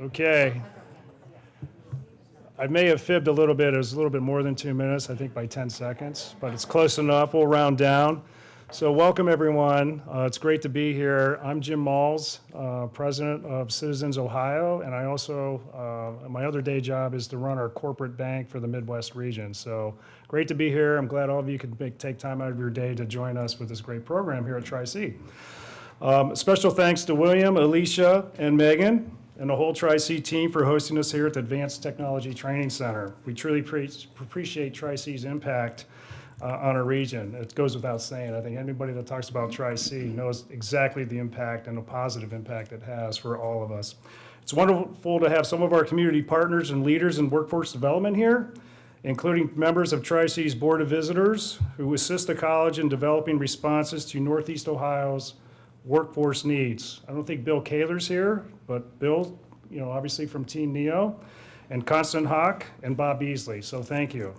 Okay. I may have fibbed a little bit. It was a little bit more than 2 minutes, I think by 10 seconds, but it's close enough. We'll round down. So welcome, everyone. It's great to be here. I'm Jim Malls, president of Citizens Ohio, and I also, my other day job is to run our corporate bank for the Midwest region. So great to be here. I'm glad all of you could take time out of your day to join us with this great program here at Tri-C. Special thanks to William, Alicia, and Megan, and the whole Tri-C team for hosting us here at the Advanced Technology Training Center. We truly appreciate Tri-C's impact on our region. It goes without saying. I think anybody that talks about Tri-C knows exactly the impact and the positive impact it has for all of us. It's wonderful to have some of our community partners and leaders in workforce development here, including members of Tri-C's Board of Visitors who assist the college in developing responses to Northeast Ohio's workforce needs. I don't think Bill Kaler's here, but Bill, obviously from Team NEO, and Constant Hawk and Bob Beasley, so thank you.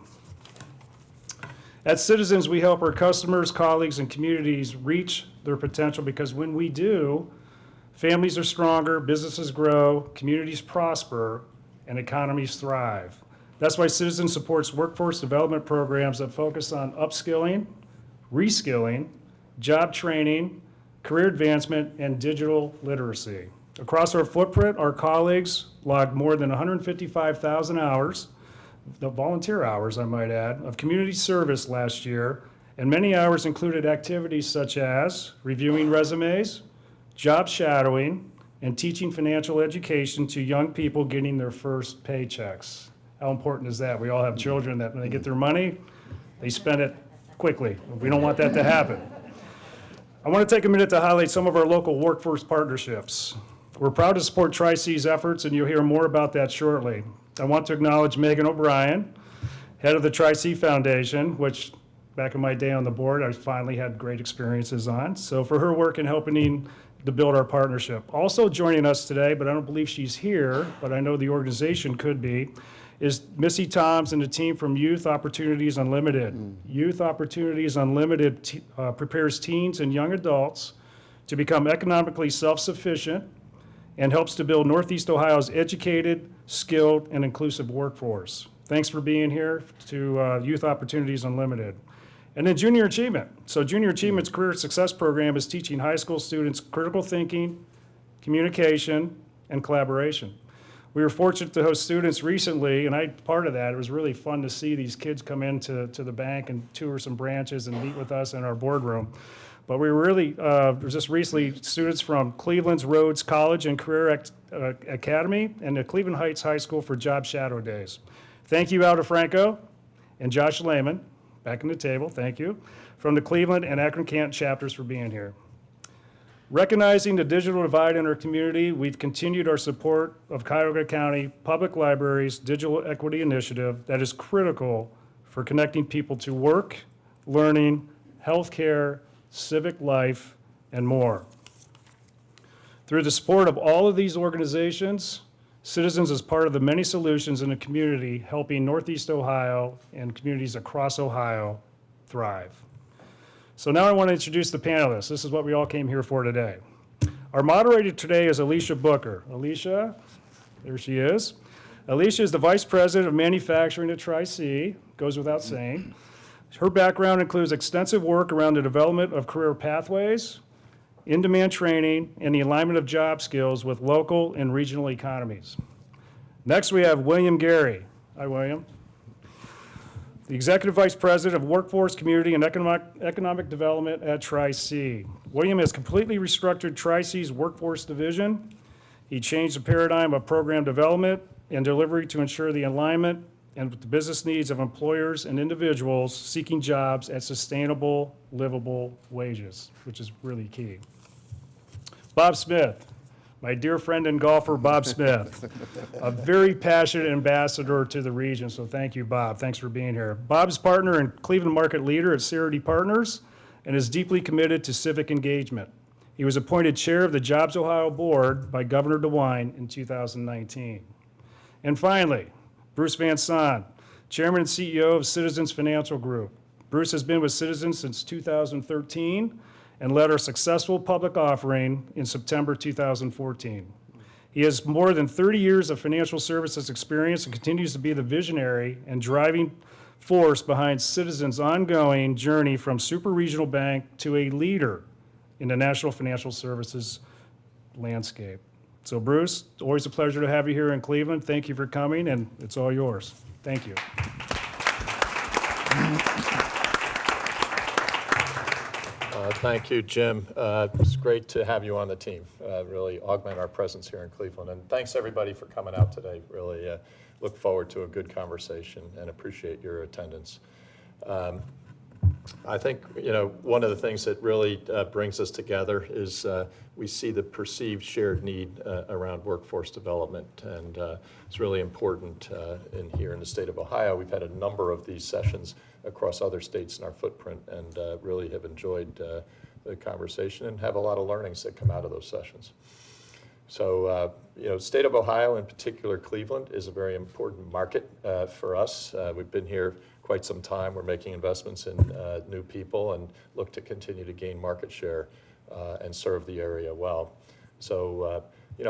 At Citizens, we help our customers, colleagues, and communities reach their potential because when we do, families are stronger, businesses grow, communities prosper, and economies thrive. That's why Citizens supports workforce development programs that focus on upskilling, reskilling, job training, career advancement, and digital literacy. Across our footprint, our colleagues logged more than 155,000 hours, the volunteer hours, I might add, of community service last year, and many hours included activities such as reviewing resumes, job shadowing, and teaching financial education to young people getting their first paychecks. How important is that? We all have children that when they get their money, they spend it quickly. We don't want that to happen. I want to take a minute to highlight some of our local workforce partnerships. We're proud to support Tri-C's efforts, and you'll hear more about that shortly. I want to acknowledge Megan O'Brien, head of the Tri-C Foundation, which back in my day on the board, I finally had great experiences on. So for her work in helping to build our partnership. Also joining us today, but I don't believe she's here, but I know the organization could be, is Missy Toms and the team from Youth Opportunities Unlimited. Youth Opportunities Unlimited prepares teens and young adults to become economically self-sufficient and helps to build Northeast Ohio's educated, skilled, and inclusive workforce. Thanks for being here to Youth Opportunities Unlimited. And then Junior Achievement. So Junior Achievement's Career Success Program is teaching high school students critical thinking, communication, and collaboration. We were fortunate to host students recently, and I'm part of that. It was really fun to see these kids come into the bank and tour some branches and meet with us in our boardroom. But we were really, just recently, students from Cleveland's Rhodes College and Career Academy and the Cleveland Heights High School for Job Shadow Days. Thank you, Alda Franco and Josh Lehman, back in the table, thank you, from the Cleveland and Akron-Canton chapters for being here. Recognizing the digital divide in our community, we've continued our support of Cuyahoga County Public Library's Digital Equity Initiative that is critical for connecting people to work, learning, healthcare, civic life, and more. Through the support of all of these organizations, Citizens is part of the many solutions in the community helping Northeast Ohio and communities across Ohio thrive. So now I want to introduce the panelists. This is what we all came here for today. Our moderator today is Alicia Booker. Alicia, there she is. Alicia is the Vice President of Manufacturing at Tri-C, goes without saying. Her background includes extensive work around the development of career pathways, in-demand training, and the alignment of job skills with local and regional economies. Next, we have William Gary. Hi, William. The Executive Vice President of Workforce, Community, and Economic Development at Tri-C. William has completely restructured Tri-C's workforce division. He changed the paradigm of program development and delivery to ensure the alignment and the business needs of employers and individuals seeking jobs at sustainable, livable wages, which is really key. Bob Smith, my dear friend and golfer, Bob Smith, a very passionate ambassador to the region, so thank you, Bob. Thanks for being here. Bob's partner and Cleveland market leader at Cerity Partners and is deeply committed to civic engagement. He was appointed chair of the JobsOhio board by Governor DeWine in 2019. And finally, Bruce Van Saun, chairman and CEO of Citizens Financial Group. Bruce has been with Citizens since 2013 and led our successful public offering in September 2014. He has more than 30 years of financial services experience and continues to be the visionary and driving force behind Citizens' ongoing journey from super regional bank to a leader in the national financial services landscape. So Bruce, always a pleasure to have you here in Cleveland. Thank you for coming, and it's all yours. Thank you. Thank you, Jim. It's great to have you on the team. Really augment our presence here in Cleveland. And thanks everybody for coming out today. Really look forward to a good conversation and appreciate your attendance. I think, one of the things that really brings us together is we see the perceived shared need around workforce development, and it's really important here in the state of Ohio. We've had a number of these sessions across other states in our footprint, and really have enjoyed the conversation and have a lot of learnings that come out of those sessions. So, state of Ohio, in particular Cleveland, is a very important market for us. We've been here quite some time. We're making investments in new people and look to continue to gain market share and serve the area well. So,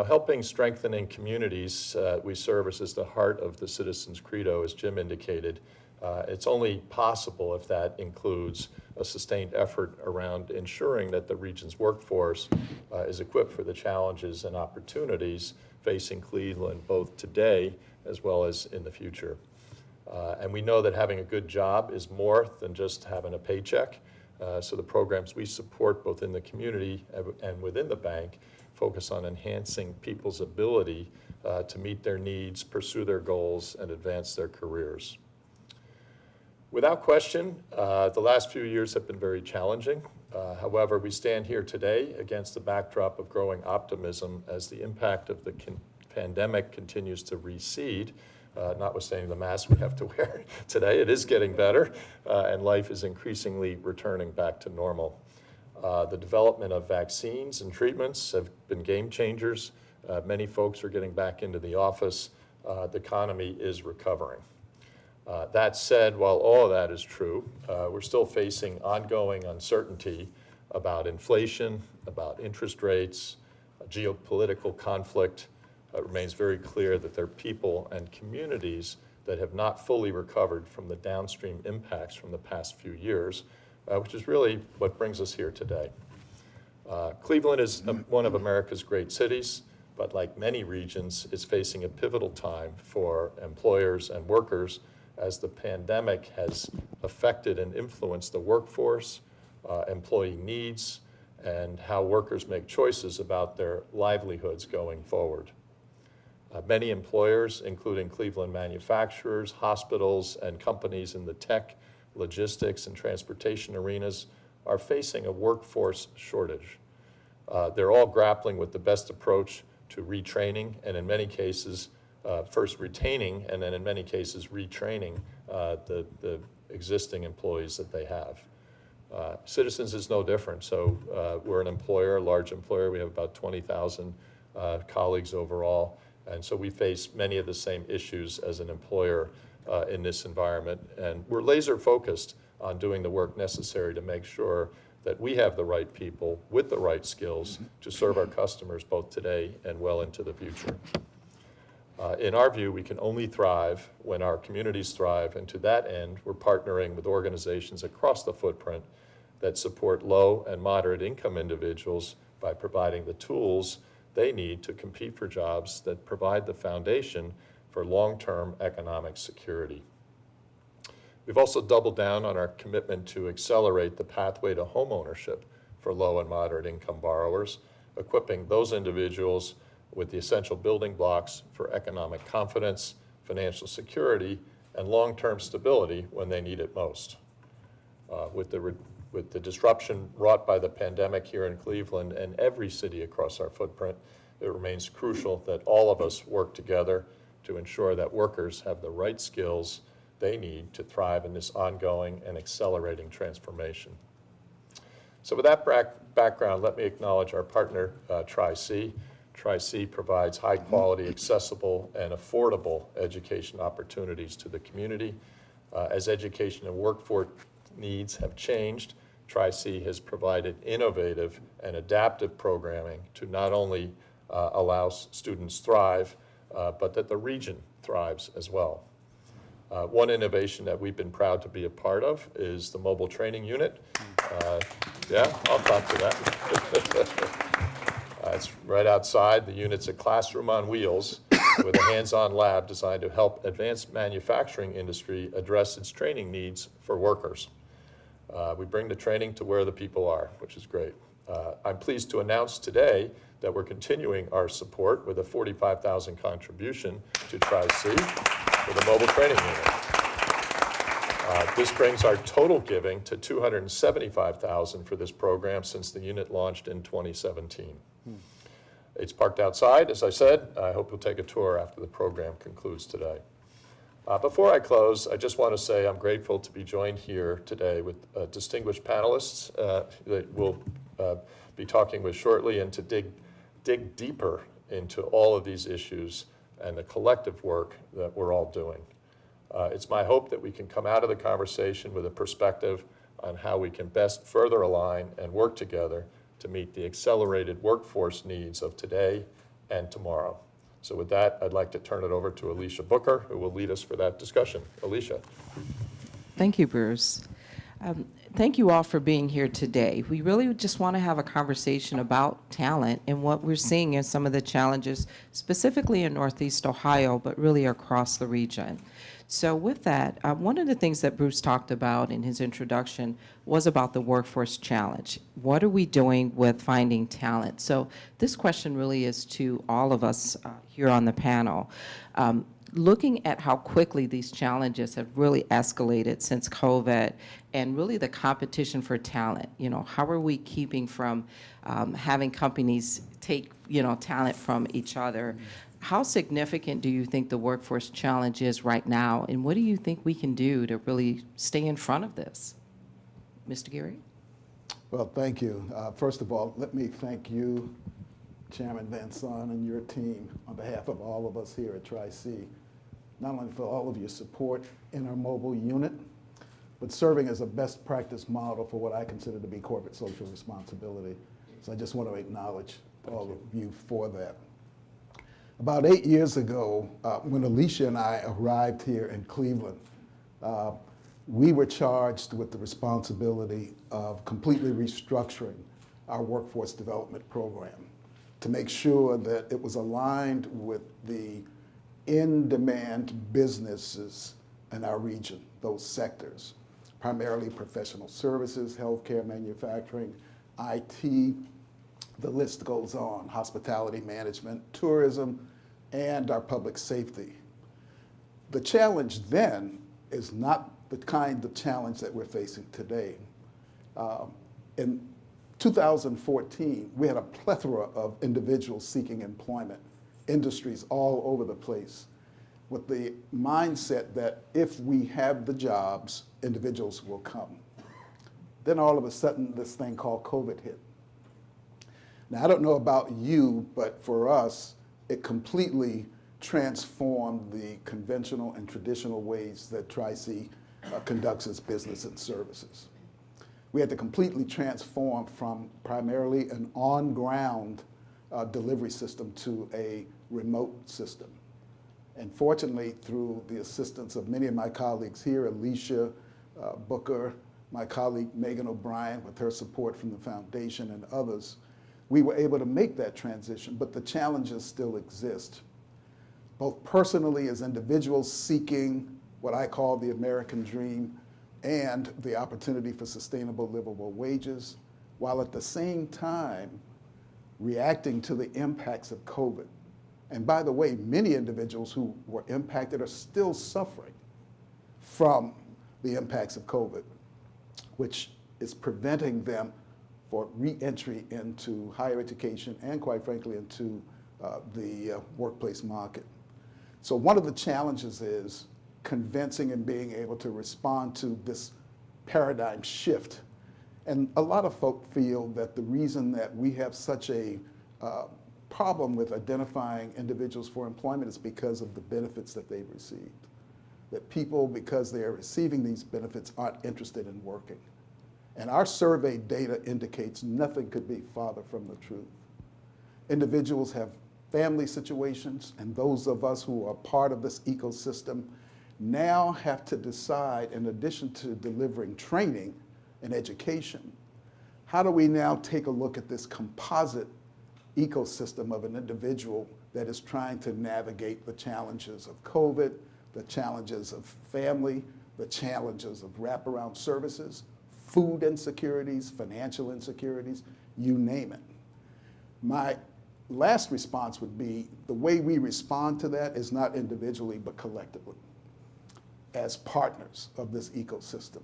helping strengthening communities we serve is the heart of the Citizens Credo, as Jim indicated. It's only possible if that includes a sustained effort around ensuring that the region's workforce is equipped for the challenges and opportunities facing Cleveland both today as well as in the future. And we know that having a good job is more than just having a paycheck. So the programs we support both in the community and within the bank focus on enhancing people's ability to meet their needs, pursue their goals, and advance their careers. Without question, the last few years have been very challenging. However, we stand here today against the backdrop of growing optimism as the impact of the pandemic continues to recede. Notwithstanding the mask we have to wear today, it is getting better, and life is increasingly returning back to normal. The development of vaccines and treatments have been game changers. Many folks are getting back into the office. The economy is recovering. That said, while all of that is true, we're still facing ongoing uncertainty about inflation, about interest rates, geopolitical conflict. It remains very clear that there are people and communities that have not fully recovered from the downstream impacts from the past few years, which is really what brings us here today. Cleveland is one of America's great cities, but like many regions, is facing a pivotal time for employers and workers as the pandemic has affected and influenced the workforce, employee needs, and how workers make choices about their livelihoods going forward. Many employers, including Cleveland manufacturers, hospitals, and companies in the tech, logistics, and transportation arenas, are facing a workforce shortage. They're all grappling with the best approach to retraining, and in many cases, first retaining, and then in many cases retraining the existing employees that they have. Citizens is no different. So we're an employer, a large employer. We have about 20,000 colleagues overall. And so we face many of the same issues as an employer in this environment. And we're laser focused on doing the work necessary to make sure that we have the right people with the right skills to serve our customers both today and well into the future. In our view, we can only thrive when our communities thrive, and to that end, we're partnering with organizations across the footprint that support low and moderate income individuals by providing the tools they need to compete for jobs that provide the foundation for long-term economic security. We've also doubled down on our commitment to accelerate the pathway to homeownership for low and moderate income borrowers, equipping those individuals with the essential building blocks for economic confidence, financial security, and long-term stability when they need it most. With the disruption wrought by the pandemic here in Cleveland and every city across our footprint, it remains crucial that all of us work together to ensure that workers have the right skills they need to thrive in this ongoing and accelerating transformation. So with that background, let me acknowledge our partner, Tri-C. Tri-C provides high-quality, accessible, and affordable education opportunities to the community. As education and workforce needs have changed, Tri-C has provided innovative and adaptive programming to not only allow students thrive, but that the region thrives as well. One innovation that we've been proud to be a part of is the mobile training unit. Yeah, I'll talk to that. It's right outside. The unit's a classroom on wheels with a hands-on lab designed to help advanced manufacturing industry address its training needs for workers. We bring the training to where the people are, which is great. I'm pleased to announce today that we're continuing our support with a $45,000 contribution to Tri-C for the mobile training unit. This brings our total giving to $275,000 for this program since the unit launched in 2017. It's parked outside, as I said. I hope you'll take a tour after the program concludes today. Before I close, I just want to say I'm grateful to be joined here today with distinguished panelists that we'll be talking with shortly, and to dig deeper into all of these issues and the collective work that we're all doing. It's my hope that we can come out of the conversation with a perspective on how we can best further align and work together to meet the accelerated workforce needs of today and tomorrow. So with that, I'd like to turn it over to Alicia Booker, who will lead us for that discussion. Alicia. Thank you, Bruce. Thank you all for being here today. We really just want to have a conversation about talent and what we're seeing in some of the challenges, specifically in Northeast Ohio, but really across the region. So with that, one of the things that Bruce talked about in his introduction was about the workforce challenge. What are we doing with finding talent? So this question really is to all of us here on the panel. Looking at how quickly these challenges have really escalated since COVID, and really the competition for talent. How are we keeping from having companies take, talent from each other? How significant do you think the workforce challenge is right now, and what do you think we can do to really stay in front of this? Mr. Geary? Well, thank you. First of all, let me thank you, Chairman Van Saun, and your team on behalf of all of us here at Tri-C, not only for all of your support in our mobile unit, but serving as a best practice model for what I consider to be corporate social responsibility. So I just want to acknowledge all of you for that. About 8 years ago, when Alicia and I arrived here in Cleveland, we were charged with the responsibility of completely restructuring our workforce development program to make sure that it was aligned with the in-demand businesses in our region, those sectors, primarily professional services, healthcare, manufacturing, IT, the list goes on, hospitality management, tourism, and our public safety. The challenge then is not the kind of challenge that we're facing today. In 2014, we had a plethora of individuals seeking employment, industries all over the place, with the mindset that if we have the jobs, individuals will come. Then all of a sudden, this thing called COVID hit. Now, I don't know about you, but for us, it completely transformed the conventional and traditional ways that Tri-C conducts its business and services. We had to completely transform from primarily an on-ground delivery system to a remote system. And fortunately, through the assistance of many of my colleagues here, Alicia Booker, my colleague Megan O'Brien, with her support from the foundation and others, we were able to make that transition, but the challenges still exist. Both personally as individuals seeking what I call the American dream and the opportunity for sustainable livable wages, while at the same time reacting to the impacts of COVID. And by the way, many individuals who were impacted are still suffering from the impacts of COVID, which is preventing them for re-entry into higher education and, quite frankly, into the workplace market. So one of the challenges is convincing and being able to respond to this paradigm shift. And a lot of folk feel that the reason that we have such a problem with identifying individuals for employment is because of the benefits that they've received. That people, because they are receiving these benefits, aren't interested in working. And our survey data indicates nothing could be farther from the truth. Individuals have family situations, and those of us who are part of this ecosystem now have to decide, in addition to delivering training and education, how do we now take a look at this composite ecosystem of an individual that is trying to navigate the challenges of COVID, the challenges of family, the challenges of wraparound services, food insecurities, financial insecurities, you name it. My last response would be the way we respond to that is not individually but collectively as partners of this ecosystem.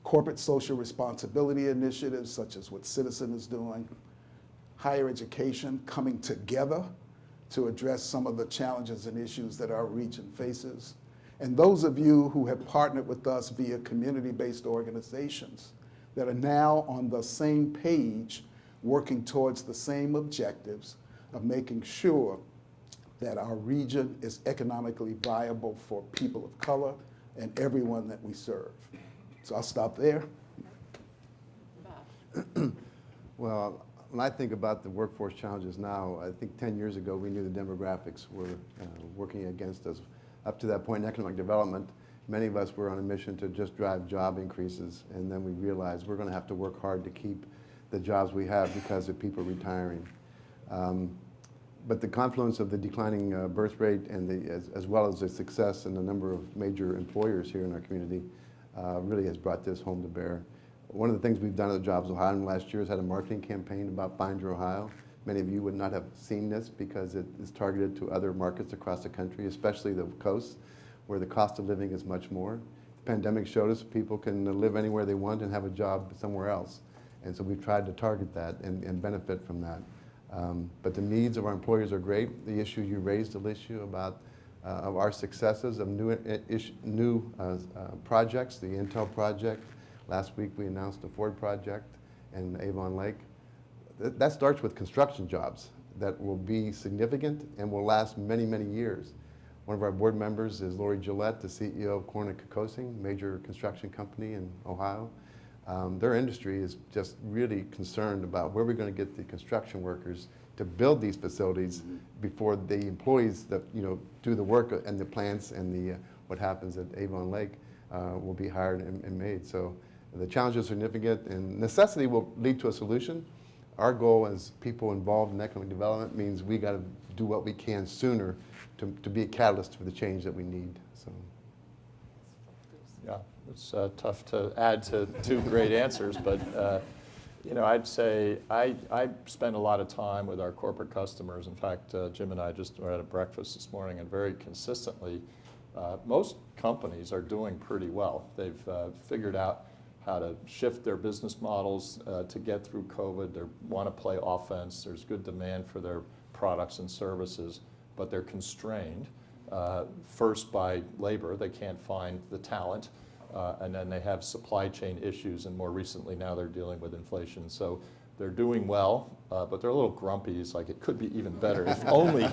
Corporate social responsibility initiatives such as what Citizen is doing, higher education coming together to address some of the challenges and issues that our region faces. And those of you who have partnered with us via community-based organizations that are now on the same page working towards the same objectives of making sure that our region is economically viable for people of color and everyone that we serve. So I'll stop there. Well, when I think about the workforce challenges now, I think 10 years ago we knew the demographics were working against us. Up to that point in economic development, many of us were on a mission to just drive job increases, and then we realized we're going to have to work hard to keep the jobs we have because of people retiring. But the confluence of the declining birth rate and as well as the success in the number of major employers here in our community really has brought this home to bear. One of the things we've done at JobsOhio in the last year is had a marketing campaign about Find Your Ohio. Many of you would not have seen this because it is targeted to other markets across the country, especially the coast, where the cost of living is much more. The pandemic showed us people can live anywhere they want and have a job somewhere else. And so we've tried to target that and benefit from that. But the needs of our employers are great. The issue you raised, Alicia, about of our successes of new projects, the Intel project. Last week we announced the Ford project in Avon Lake. That starts with construction jobs that will be significant and will last many, many years. One of our board members is Lori Gillette, the CEO of Corning Kokosing, major construction company in Ohio. Their industry is just really concerned about where we're going to get the construction workers to build these facilities before the employees that do the work and the plants and the what happens at Avon Lake will be hired and made. So the challenge is significant, and necessity will lead to a solution. Our goal as people involved in economic development means we got to do what we can sooner to be a catalyst for the change that we need. So. Yeah, it's tough to add to two great answers, but I'd say I spend a lot of time with our corporate customers. In fact, Jim and I just were at a breakfast this morning, and very consistently, most companies are doing pretty well. They've figured out how to shift their business models to get through COVID. They want to play offense. There's good demand for their products and services, but they're constrained first by labor. They can't find the talent, and then they have supply chain issues, and more recently now they're dealing with inflation. So they're doing well, but they're a little grumpy. It's like, it could be even better. If only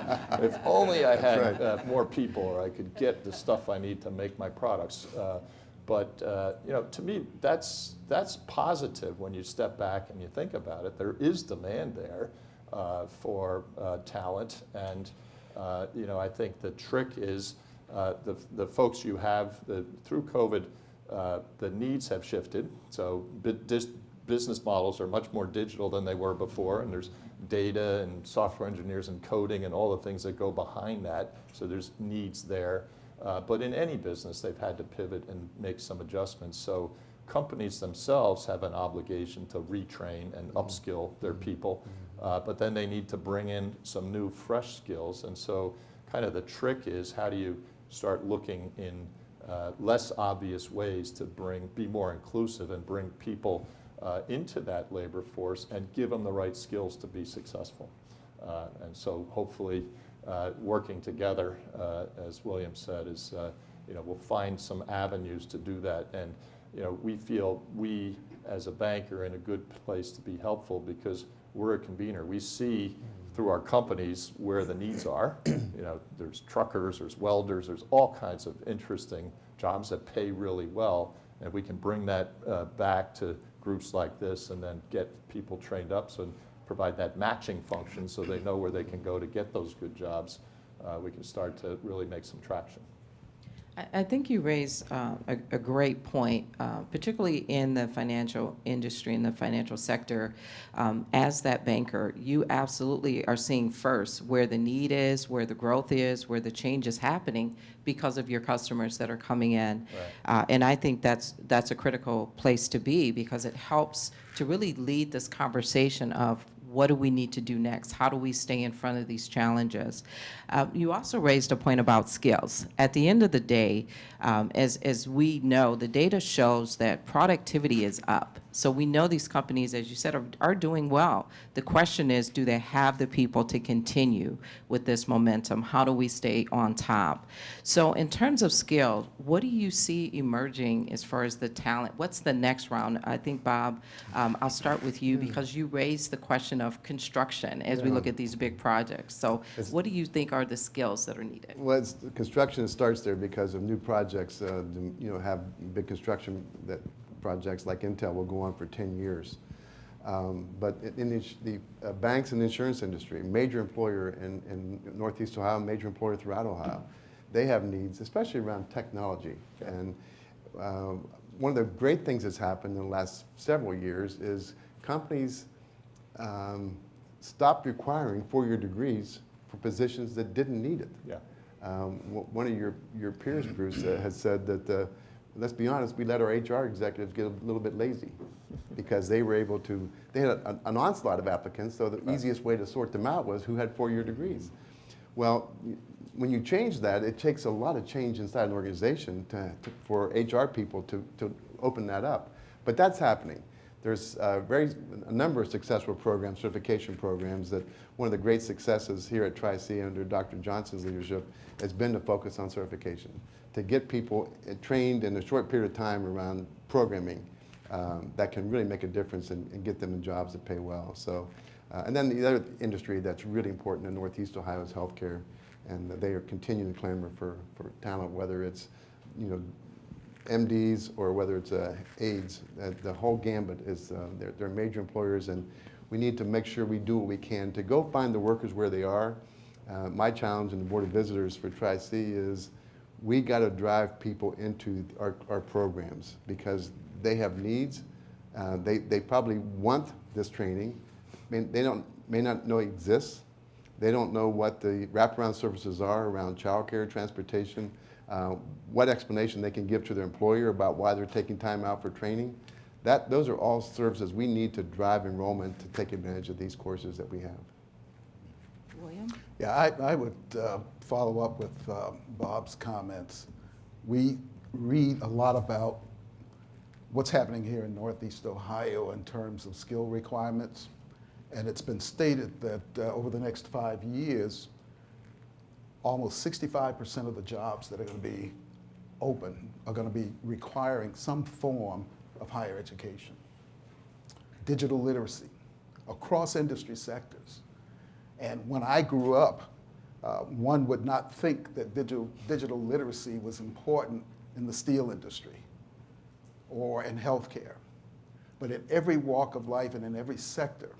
I had more people, or I could get the stuff I need to make my products. But to me, that's positive when you step back and you think about it. There is demand there for talent, and I think the trick is the folks you have through COVID. The needs have shifted, so business models are much more digital than they were before, and there's data and software engineers and coding and all the things that go behind that. So there's needs there. But in any business, they've had to pivot and make some adjustments. So companies themselves have an obligation to retrain and upskill their people, but then they need to bring in some new, fresh skills. And so kind of the trick is, how do you start looking in less obvious ways to be more inclusive and bring people into that labor force and give them the right skills to be successful. And so hopefully working together, as William said, is we'll find some avenues to do that. And we feel we as a bank are in a good place to be helpful because we're a convener. We see through our companies where the needs are. There's truckers, there's welders, there's all kinds of interesting jobs that pay really well. And if we can bring that back to groups like this and then get people trained up, so provide that matching function so they know where they can go to get those good jobs, we can start to really make some traction. I think you raise a great point, particularly in the financial industry, in the financial sector. As that banker, you absolutely are seeing first where the need is, where the growth is, where the change is happening because of your customers that are coming in. Right. And I think that's a critical place to be, because it helps to really lead this conversation of what do we need to do next? How do we stay in front of these challenges? You also raised a point about skills. At the end of the day, as we know, the data shows that productivity is up. So we know these companies, as you said, are doing well. The question is, do they have the people to continue with this momentum? How do we stay on top? So in terms of skill, what do you see emerging as far as the talent? What's the next round? I think, Bob, I'll start with you, because you raised the question of construction as we look at these big projects. So what do you think are the skills that are needed? Well, construction starts there because of new projects. Have big construction projects like Intel will go on for 10 years. But in the banks and insurance industry, major employer in Northeast Ohio, major employer throughout Ohio, they have needs, especially around technology. And one of the great things that's happened in the last several years is companies stopped requiring four-year degrees for positions that didn't need it. Yeah. One of your peers, Bruce, has said that, let's be honest, we let our HR executives get a little bit lazy because they were able to, they had an onslaught of applicants, so the easiest way to sort them out was who had four-year degrees. Well, when you change that, it takes a lot of change inside an organization for HR people to open that up. But that's happening. There's a number of successful programs, certification programs, that one of the great successes here at Tri-C under Dr. Johnson's leadership has been to focus on certification, to get people trained in a short period of time around programming that can really make a difference and get them in jobs that pay well. So, and then the other industry that's really important in Northeast Ohio is healthcare, and they are continuing to clamor for talent, whether it's MDs or whether it's aides. The whole gambit is they're major employers, and we need to make sure we do what we can to go find the workers where they are. My challenge in the Board of Visitors for Tri-C is we got to drive people into our programs because they have needs. They probably want this training. I mean, they may not know it exists. They don't know what the wraparound services are around childcare, transportation, what explanation they can give to their employer about why they're taking time out for training. Those are all services we need to drive enrollment to take advantage of these courses that we have. William? Yeah, I would follow up with Bob's comments. We read a lot about what's happening here in Northeast Ohio in terms of skill requirements. And it's been stated that over the next 5 years, almost 65% of the jobs that are going to be open are going to be requiring some form of higher education. Digital literacy across industry sectors. And when I grew up, one would not think that digital literacy was important in the steel industry or in healthcare. But in every walk of life and in every sector,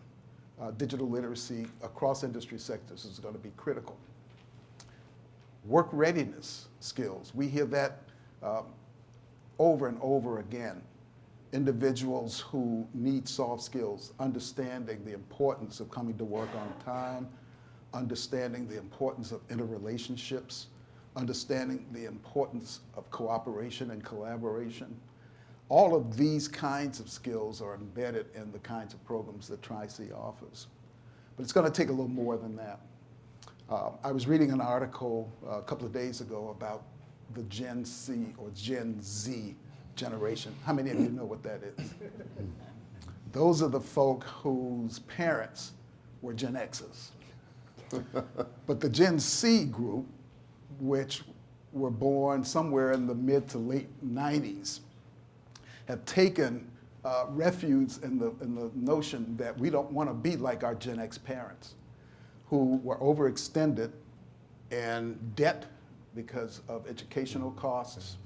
digital literacy across industry sectors is going to be critical. Work readiness skills, we hear that over and over again. Individuals who need soft skills, understanding the importance of coming to work on time, understanding the importance of interrelationships, understanding the importance of cooperation and collaboration. All of these kinds of skills are embedded in the kinds of programs that Tri-C offers. But it's going to take a little more than that. I was reading an article a couple of days ago about the Gen C or Gen Z generation. How many of you know what that is? Those are the folk whose parents were Gen Xers. But the Gen C group, which were born somewhere in the mid to late 90s, have taken refuge in the notion that we don't want to be like our Gen X parents, who were overextended in debt because of educational costs,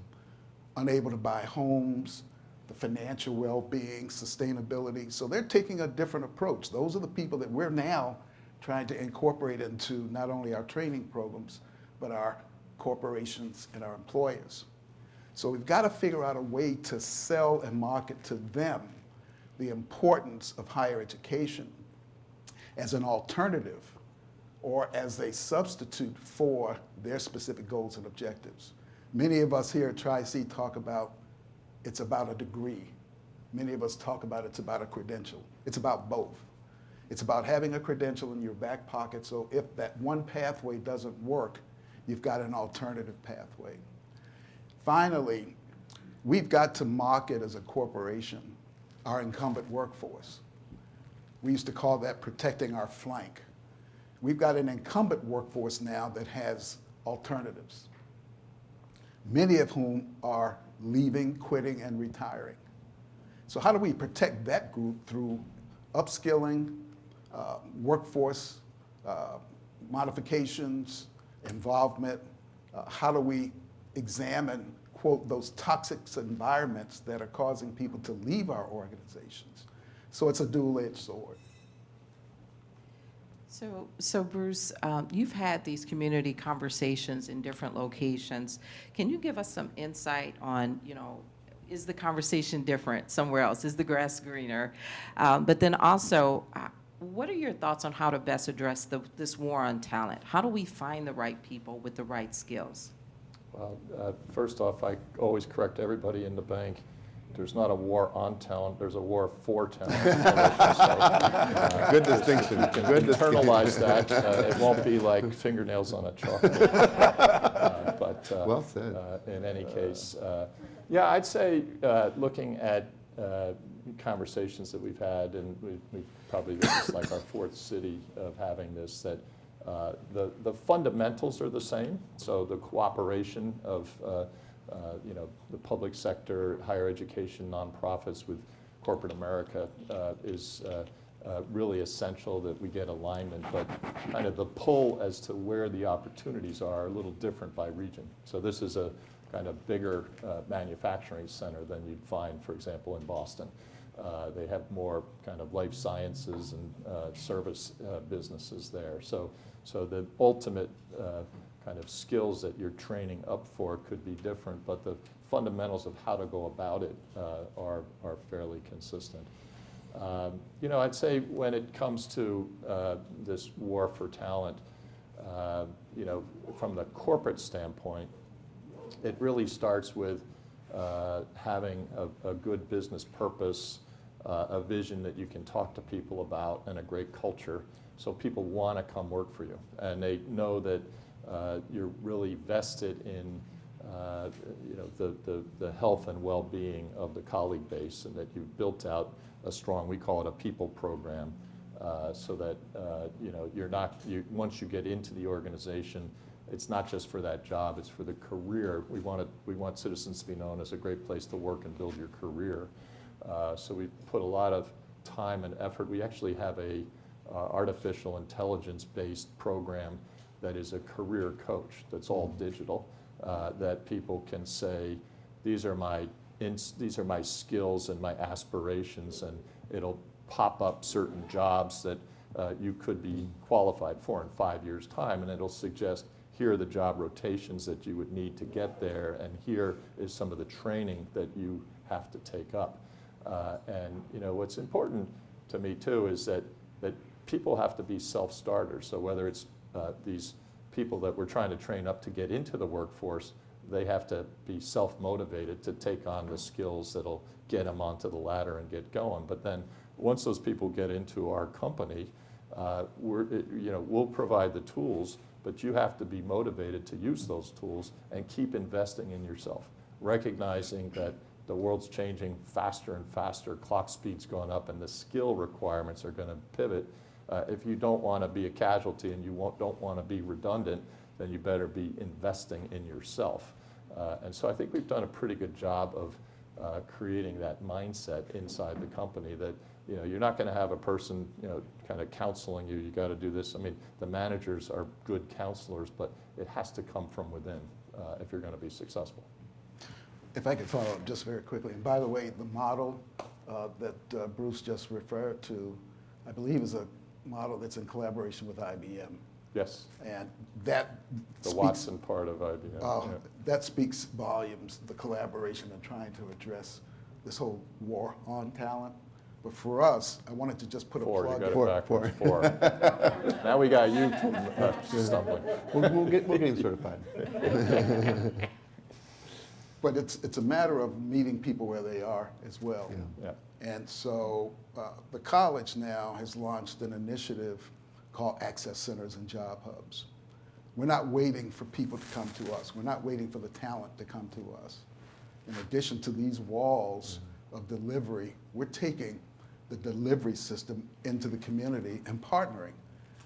unable to buy homes, the financial well-being, sustainability. So they're taking a different approach. Those are the people that we're now trying to incorporate into not only our training programs, but our corporations and our employers. So we've got to figure out a way to sell and market to them the importance of higher education as an alternative or as a substitute for their specific goals and objectives. Many of us here at Tri-C talk about it's about a degree. Many of us talk about it's about a credential. It's about both. It's about having a credential in your back pocket, so if that one pathway doesn't work, you've got an alternative pathway. Finally, we've got to market as a corporation our incumbent workforce. We used to call that protecting our flank. We've got an incumbent workforce now that has alternatives, many of whom are leaving, quitting, and retiring. So how do we protect that group through upskilling, workforce modifications, involvement? How do we examine, quote, those toxic environments that are causing people to leave our organizations? So it's a dual-edged sword. So Bruce, you've had these community conversations in different locations. Can you give us some insight on, is the conversation different somewhere else? Is the grass greener? But then also, what are your thoughts on how to best address this war on talent? How do we find the right people with the right skills? Well, first off, I always correct everybody in the bank. There's not a war on talent, there's a war for talent. Good distinction. You can Good internalize that. It won't be like fingernails on a chalkboard. Well said. In any case, yeah, I'd say looking at conversations that we've had, and we've probably, this is like our fourth city of having this, that the fundamentals are the same. So the cooperation of the public sector, higher education, nonprofits with corporate America is really essential that we get alignment, but kind of the pull as to where the opportunities are a little different by region. So this is a kind of bigger manufacturing center than you'd find, for example, in Boston. They have more kind of life sciences and service businesses there. So the ultimate kind of skills that you're training up for could be different, but the fundamentals of how to go about it are fairly consistent. I'd say when it comes to this war for talent, from the corporate standpoint, it really starts with having a good business purpose, a vision that you can talk to people about, and a great culture, so people want to come work for you, and they know that you're really vested in the health and well-being of the colleague base, and that you've built out a strong, we call it a people program, so that once you get into the organization, it's not just for that job, it's for the career. We want Citizens to be known as a great place to work and build your career. So we put a lot of time and effort. We actually have a artificial intelligence-based program that is a career coach that's all digital, that people can say, these are my skills and my aspirations, and it'll pop up certain jobs that you could be qualified for in 5 years' time, and it'll suggest, here are the job rotations that you would need to get there, and here is some of the training that you have to take up. What's important to me too is that people have to be self-starters. So whether it's these people that we're trying to train up to get into the workforce, they have to be self-motivated to take on the skills that'll get them onto the ladder and get going. But then once those people get into our company, we'll provide the tools, but you have to be motivated to use those tools and keep investing in yourself, recognizing that the world's changing faster and faster, clock speed's going up, and the skill requirements are going to pivot. If you don't want to be a casualty and you don't want to be redundant, then you better be investing in yourself. And so I think we've done a pretty good job of creating that mindset inside the company that you're not going to have a person kind of counseling you, you got to do this. I mean, the managers are good counselors, but it has to come from within if you're going to be successful. If I could follow up just very quickly. And by the way, the model that Bruce just referred to, I believe is a model that's in collaboration with IBM. Yes, And that the speaks, Watson part of IBM. Yeah. that speaks volumes, the collaboration and trying to address this whole war on talent. But for us, I wanted to just put a Four, you plug got in. it backwards, four. Now we got you stumbling. We'll get him certified. But it's a matter of meeting people where they are as well. Yeah. And so the college now has launched an initiative called Access Centers and Job Hubs. We're not waiting for people to come to us. We're not waiting for the talent to come to us. In addition to these walls of delivery, we're taking the delivery system into the community and partnering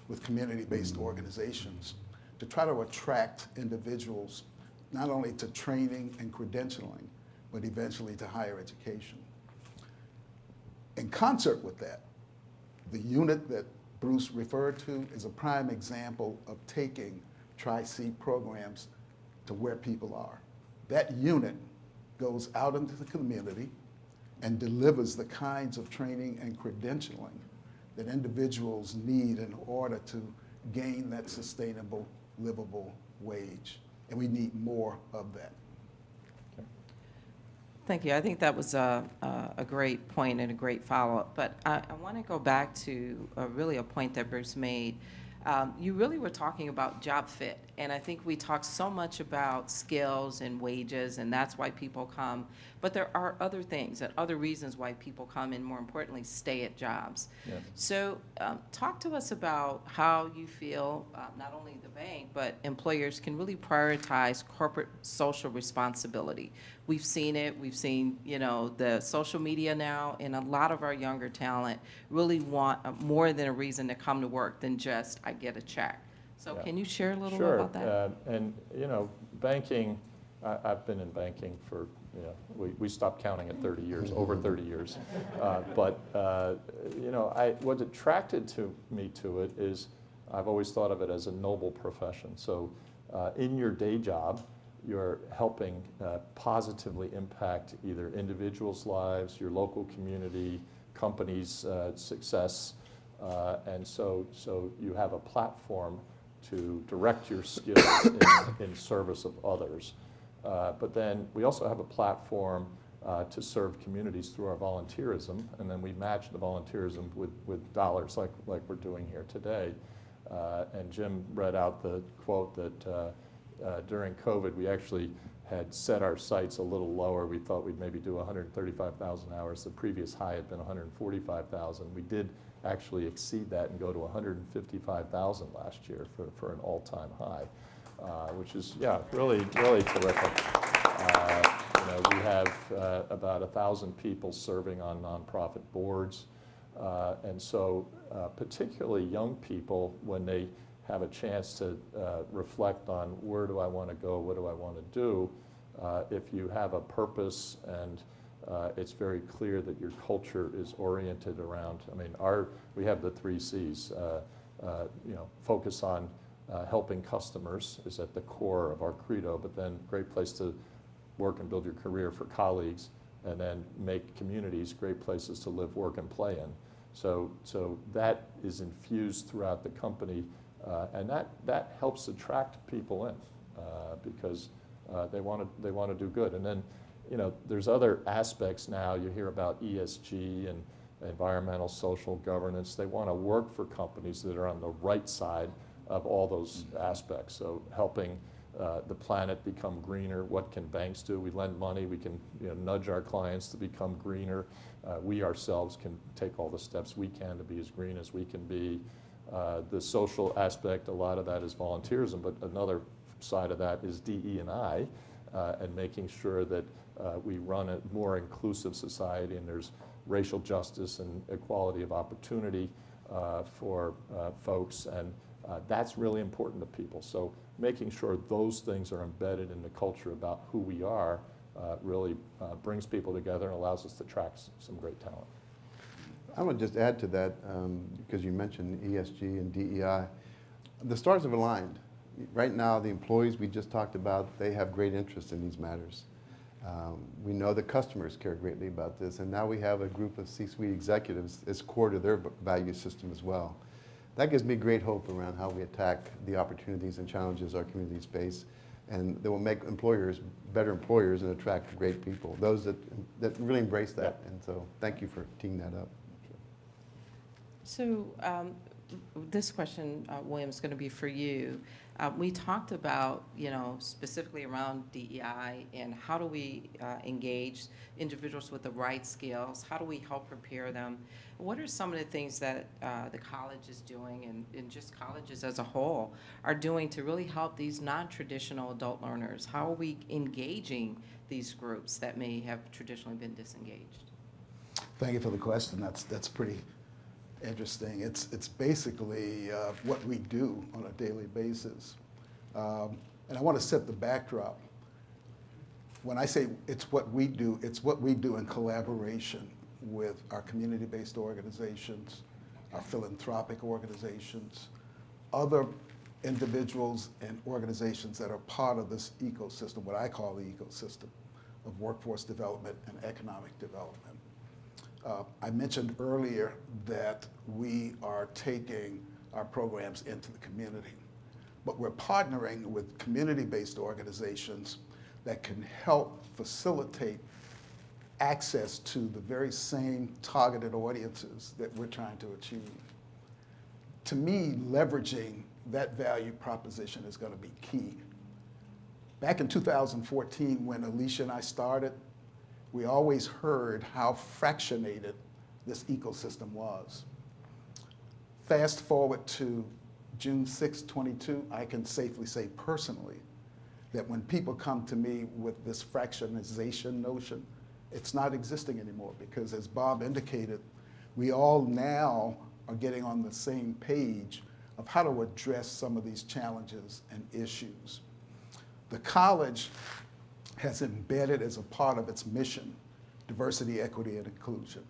with community-based organizations to try to attract individuals not only to training and credentialing, but eventually to higher education. In concert with that, the unit that Bruce referred to is a prime example of taking Tri-C programs to where people are. That unit goes out into the community and delivers the kinds of training and credentialing that individuals need in order to gain that sustainable, livable wage. And we need more of that. Thank you. I think that was a great point and a great follow-up. But I want to go back to really a point that Bruce made. You really were talking about job fit. And I think we talk so much about skills and wages, and that's why people come. But there are other things and other reasons why people come, and more importantly, stay at jobs. Yeah. So talk to us about how you feel not only the bank, but employers can really prioritize corporate social responsibility. We've seen it. We've seen, the social media now, and a lot of our younger talent really want more than a reason to come to work than just, I get a check. So Yeah. can you share a little Sure. about that? And, banking, I've been in banking for, we stopped counting at 30 years, over 30 years. What attracted me to it is I've always thought of it as a noble profession. So in your day job, you're helping positively impact either individuals' lives, your local community, companies' success. And so you have a platform to direct your skills in service of others. But then we also have a platform to serve communities through our volunteerism, and then we match the volunteerism with dollars like we're doing here today. And Jim read out the quote that during COVID, we actually had set our sights a little lower. We thought we'd maybe do 135,000 hours. The previous high had been 145,000. We did actually exceed that and go to 155,000 last year for an all-time high, which is, really, really terrific. We have about 1,000 people serving on nonprofit boards. And so particularly young people, when they have a chance to reflect on where do I want to go, what do I want to do, if you have a purpose and it's very clear that your culture is oriented around, we have the 3 C's, focus on helping customers is at the core of our credo, but then great place to work and build your career for colleagues, and then make communities great places to live, work, and play in. So that is infused throughout the company, and that helps attract people in because they want to do good. And then there's other aspects now. You hear about ESG and environmental, social governance. They want to work for companies that are on the right side of all those aspects. So helping the planet become greener. What can banks do? We lend money. We can nudge our clients to become greener. We ourselves can take all the steps we can to be as green as we can be. The social aspect, a lot of that is volunteerism, but another side of that is DE&I and making sure that we run a more inclusive society and there's racial justice and equality of opportunity for folks, and that's really important to people. So making sure those things are embedded in the culture about who we are really brings people together and allows us to attract some great talent. I want to just add to that, because you mentioned ESG and DEI. The stars have aligned. Right now, the employees we just talked about, they have great interest in these matters. We know the customers care greatly about this, and now we have a group of C-suite executives. It's core to their value system as well. That gives me great hope around how we attack the opportunities and challenges our communities face, and that will make employers better employers and attract great people, those that really embrace that. And so thank you for teeing that up. So this question, William, is going to be for you. We talked about, specifically around DEI and how do we engage individuals with the right skills? How do we help prepare them? What are some of the things that the college is doing and just colleges as a whole are doing to really help these non-traditional adult learners? How are we engaging these groups that may have traditionally been disengaged? Thank you for the question. That's pretty interesting. It's basically what we do on a daily basis. And I want to set the backdrop. When I say it's what we do in collaboration with our community-based organizations, our philanthropic organizations, other individuals and organizations that are part of this ecosystem, what I call the ecosystem of workforce development and economic development. I mentioned earlier that we are taking our programs into the community, but we're partnering with community-based organizations that can help facilitate access to the very same targeted audiences that we're trying to achieve. To me, leveraging that value proposition is going to be key. Back in 2014, when Alicia and I started, we always heard how fractionated this ecosystem was. Fast forward to June 6, 22, I can safely say personally that when people come to me with this fractionization notion, it's not existing anymore because, as Bob indicated, we all now are getting on the same page of how to address some of these challenges and issues. The college has embedded as a part of its mission diversity, equity, and inclusion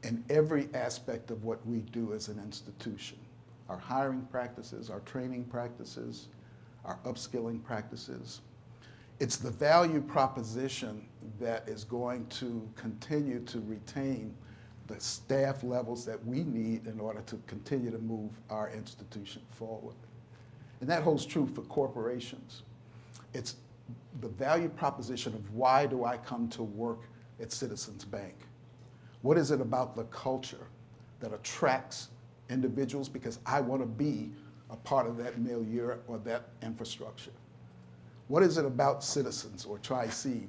in every aspect of what we do as an institution. Our hiring practices, our training practices, our upskilling practices. It's the value proposition that is going to continue to retain the staff levels that we need in order to continue to move our institution forward. And that holds true for corporations. It's the value proposition of why do I come to work at Citizens Bank? What is it about the culture that attracts individuals because I want to be a part of that milieu or that infrastructure? What is it about Citizens or Tri-C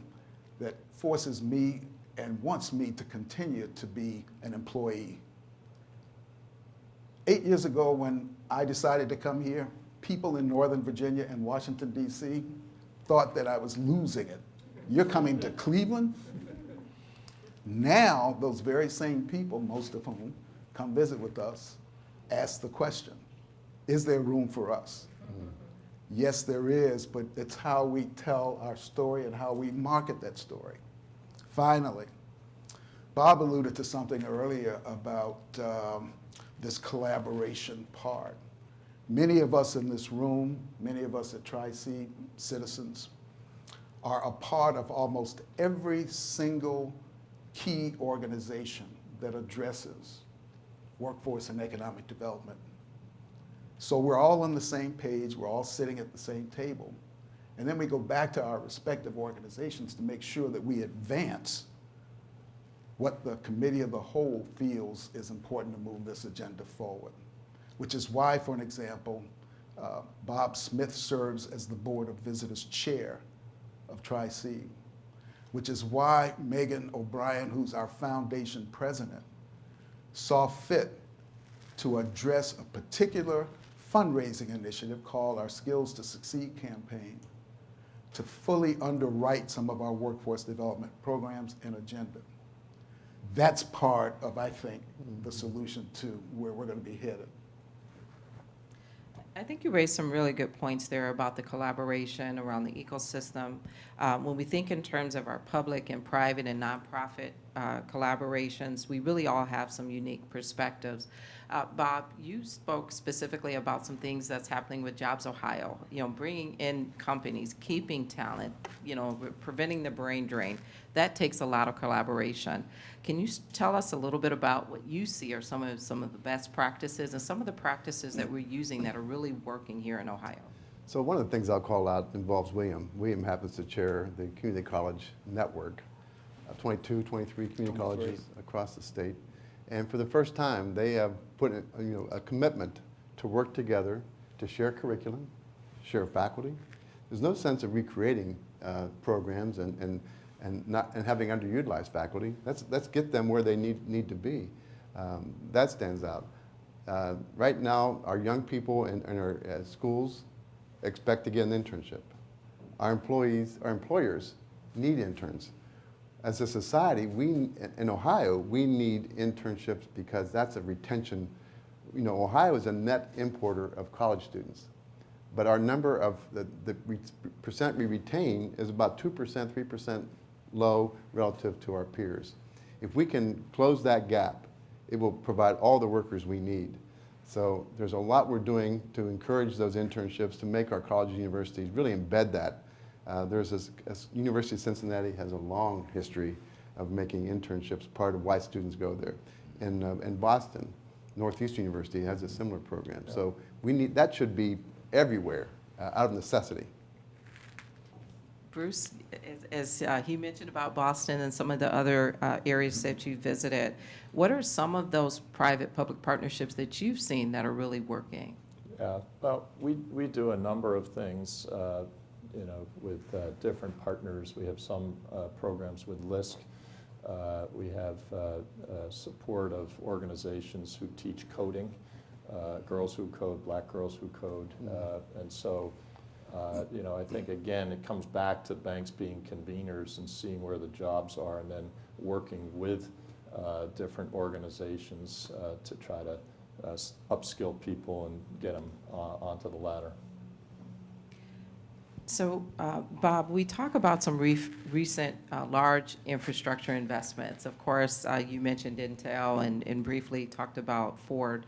that forces me and wants me to continue to be an employee? 8 years ago when I decided to come here, people in Northern Virginia and Washington, D.C. thought that I was losing it. You're coming to Cleveland? Now, those very same people, most of whom come visit with us, ask the question, is there room for us? Yes, there is, but it's how we tell our story and how we market that story. Finally, Bob alluded to something earlier about this collaboration part. Many of us in this room, many of us at Tri-C, Citizens, are a part of almost every single key organization that addresses workforce and economic development. So we're all on the same page, we're all sitting at the same table. And then we go back to our respective organizations to make sure that we advance what the committee of the whole feels is important to move this agenda forward. Which is why, for an example, Bob Smith serves as the Board of Visitors Chair of Tri-C, which is why Megan O'Brien, who's our foundation president, saw fit to address a particular fundraising initiative called our Skills to Succeed campaign to fully underwrite some of our workforce development programs and agenda. That's part of, I think, the solution to where we're going to be headed. I think you raised some really good points there about the collaboration around the ecosystem. When we think in terms of our public and private and nonprofit collaborations. We really all have some unique perspectives. Bob, you spoke specifically about some things that's happening with JobsOhio, bringing in companies, keeping talent, preventing the brain drain. That takes a lot of collaboration. Can you tell us a little bit about what you see are some of the best practices and some of the practices that we're using that are really working here in Ohio? So one of the things I'll call out involves William. William happens to chair the community college network, 22, 23 community colleges across the state. And for the first time, they have put a commitment to work together, to share curriculum, share faculty. There's no sense of recreating programs and having underutilized faculty. Let's get them where they need to be. That stands out. Right now, our young people in our schools expect to get an internship. Our employers need interns. As a society, in Ohio, we need internships because that's a retention. Ohio is a net importer of college students, but our number of the percent we retain is about 2%, 3% low relative to our peers. If we can close that gap, it will provide all the workers we need. So there's a lot we're doing to encourage those internships, to make our colleges and universities really embed that. University of Cincinnati has a long history of making internships part of why students go there. In Boston, Northeastern University has a similar program. Yeah. So that should be everywhere, out of necessity. Bruce, as he mentioned about Boston and some of the other areas that you visited, what are some of those private-public partnerships that you've seen that are really working? Yeah, well, we do a number of things, with different partners. We have some programs with LISC. We have support of organizations who teach coding, Girls Who Code, Black Girls Who Code, and so I think, again, it comes back to banks being conveners and seeing where the jobs are and then working with different organizations to try to upskill people and get them onto the ladder. So, Bob, we talk about some recent large infrastructure investments. Of course, you mentioned Intel and briefly talked about Ford.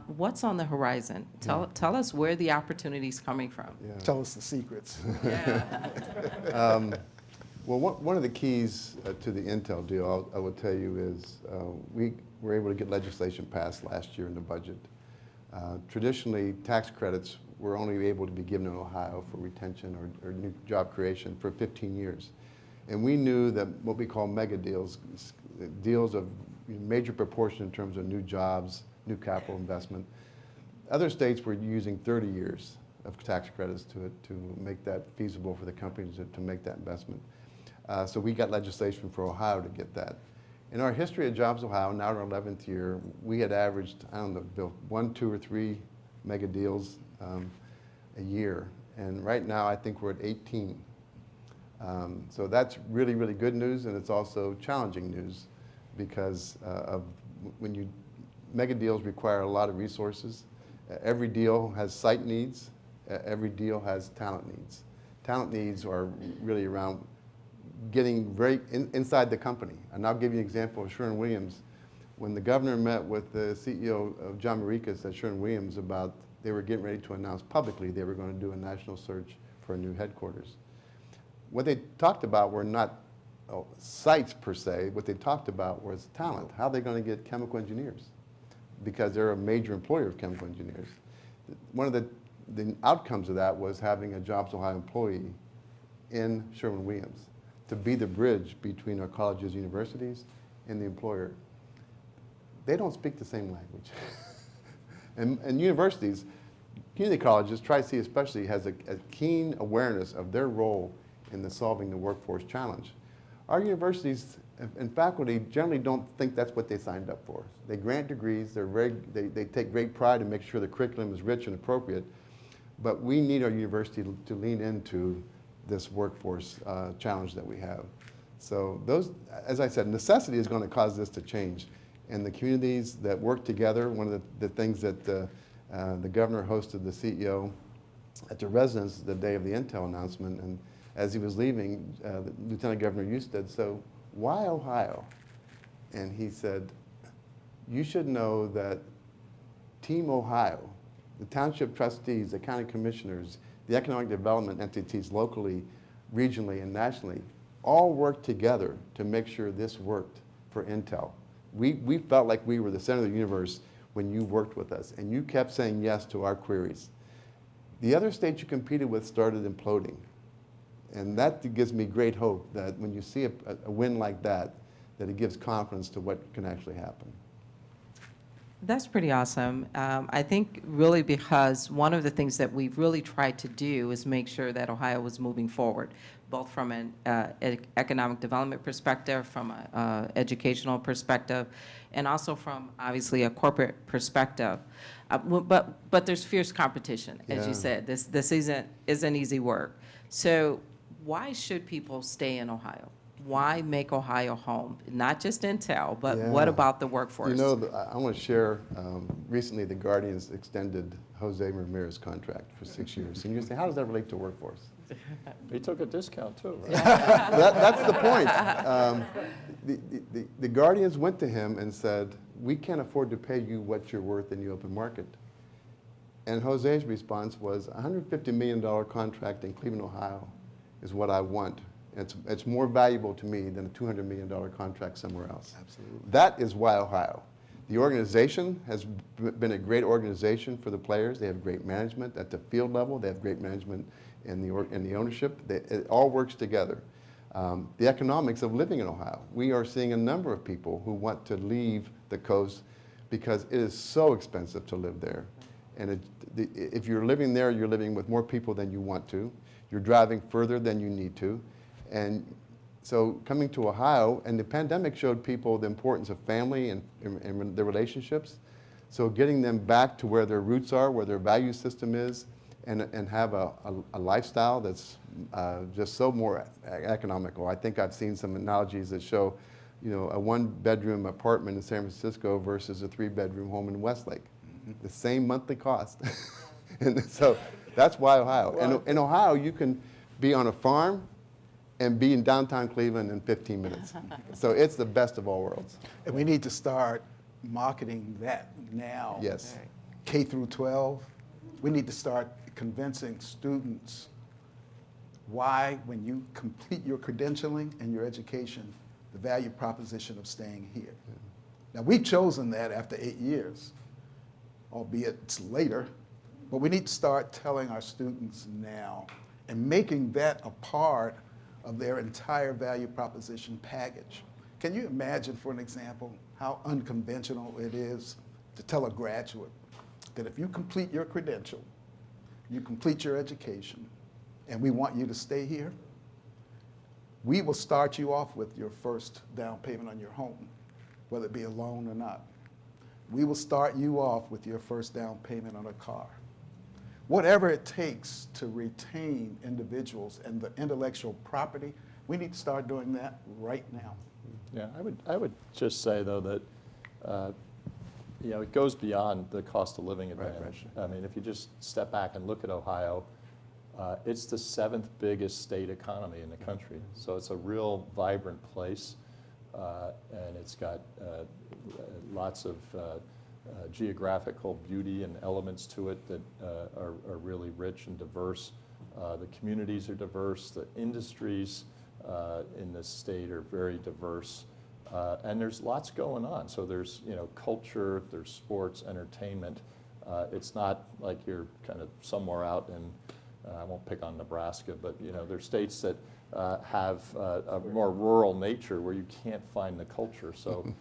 What's on the horizon? Tell us where the opportunity is coming from. Yeah. Tell us the secrets. Yeah. Well, one of the keys to the Intel deal, I will tell you, is we were able to get legislation passed last year in the budget. Traditionally, tax credits were only able to be given in Ohio for retention or new job creation for 15 years. And we knew that what we call mega deals, deals of major proportion in terms of new jobs, new capital investment, other states were using 30 years of tax credits to make that feasible for the companies to make that investment. So we got legislation for Ohio to get that. In our history of JobsOhio, now in our 11th year, we had averaged, I don't know, Bill, 1, 2, or 3 mega deals a year. And right now, I think we're at 18. So that's really, really good news, and it's also challenging news because mega deals require a lot of resources. Every deal has site needs. Every deal has talent needs. Talent needs are really around getting very inside the company. And I'll give you an example of Sherwin-Williams. When the governor met with the CEO of John Marikas at Sherwin-Williams about they were getting ready to announce publicly they were going to do a national search for a new headquarters. What they talked about were not sites per se. What they talked about was talent. How are they going to get chemical engineers? Because they're a major employer of chemical engineers. One of the outcomes of that was having a JobsOhio employee in Sherwin-Williams to be the bridge between our colleges, universities, and the employer. They don't speak the same language. and universities, community colleges, Tri-C especially, has a keen awareness of their role in solving the workforce challenge. Our universities and faculty generally don't think that's what they signed up for. They grant degrees, they take great pride in making sure the curriculum is rich and appropriate, but we need our university to lean into this workforce challenge that we have. So those, as I said, necessity is going to cause this to change. And the communities that work together, one of the things that the governor hosted the CEO at the residence the day of the Intel announcement, and as he was leaving, Lieutenant Governor Husted, so why Ohio? and he said, you should know that Team Ohio, the township trustees, the county commissioners, the economic development entities locally, regionally, and nationally all worked together to make sure this worked for Intel. We felt like we were the center of the universe when you worked with us, and you kept saying yes to our queries. The other states you competed with started imploding. And that gives me great hope that when you see a win like that it gives confidence to what can actually happen. That's pretty awesome. I think really because one of the things that we've really tried to do is make sure that Ohio was moving forward, both from an economic development perspective, from an educational perspective, and also from obviously a corporate perspective. But there's fierce competition, as you Yeah. said. This isn't easy work. So why should people stay in Ohio? Why make Ohio home? Not just Intel, but what Yeah. about the workforce? You know, I want to share, recently the Guardians extended Jose Ramirez's contract for 6 years. And you say, how does that relate to workforce? He took a discount too, right? That's the point. The Guardians went to him and said, we can't afford to pay you what you're worth in the open market. And Jose's response was, a $150 million contract in Cleveland, Ohio is what I want. It's more valuable to me than a $200 million contract somewhere else. Absolutely. That is why Ohio. The organization has been a great organization for the players. They have great management at the field level. They have great management in the ownership. It all works together. The economics of living in Ohio. We are seeing a number of people who want to leave the coast because it is so expensive to live there. And if you're living there, you're living with more people than you want to. You're driving further than you need to. And so coming to Ohio, and the pandemic showed people the importance of family and their relationships. So getting them back to where their roots are, where their value system is, and have a lifestyle that's just so more economical. I think I've seen some analogies that show, you know, a one-bedroom apartment in San Francisco versus a three-bedroom home in Westlake. The same monthly cost. And so that's why Ohio. And in Ohio, you can be on a farm and be in downtown Cleveland in 15 minutes. So it's the best of all worlds. And we need to start marketing that now. Yes. K through 12, we need to start convincing students why, when you complete your credentialing and your education, the value proposition of staying here. Now, we've chosen that after 8 years, albeit it's later, but we need to start telling our students now and making that a part of their entire value proposition package. Can you imagine, for an example, how unconventional it is to tell a graduate that if you complete your credential, you complete your education, and we want you to stay here, we will start you off with your first down payment on your home, whether it be a loan or not. We will start you off with your first down payment on a car. Whatever it takes to retain individuals and the intellectual property, we need to start doing that right now. Yeah, I would just say though that you know, it goes beyond the cost of living advantage. Right. I mean, if you just step back and look at Ohio, it's the 7th biggest state economy in the country. So it's a real vibrant place, and it's got lots of geographical beauty and elements to it that are really rich and diverse. The communities are diverse. The industries in this state are very diverse. And there's lots going on. So there's, you know, culture, there's sports, entertainment. It's not like you're kind of somewhere out in, I won't pick on Nebraska, but, you know, there's states that have a more rural nature where you can't find the culture. So,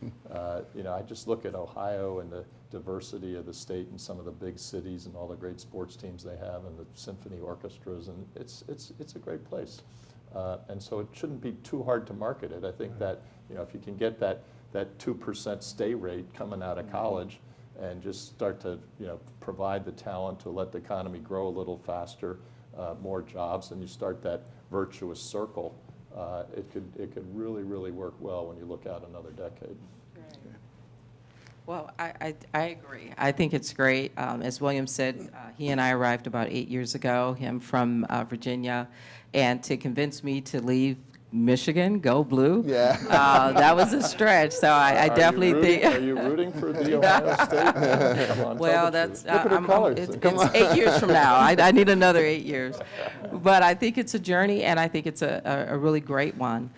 you know, I just look at Ohio and the diversity of the state and some of the big cities and all the great sports teams they have and the symphony orchestras, and it's a great place. And so it shouldn't be too hard to market it. I think that, you know, if you can get that 2% stay rate coming out of college and just start to, you know, provide the talent to let the economy grow a little faster, more jobs, and you start that virtuous circle, it could really, really work well when you look out another decade. Well, I agree. I think it's great. As William said, he and I arrived about 8 years ago, him from Virginia, and to convince me to leave Michigan, go blue. Yeah. That was a stretch, so I definitely think. Are you rooting for the Ohio State? Come on, Well, tell the that's, truth. Look at her colors. it's Come on. 8 years from now. I need another 8 years. But I think it's a journey, and I think it's a really great one.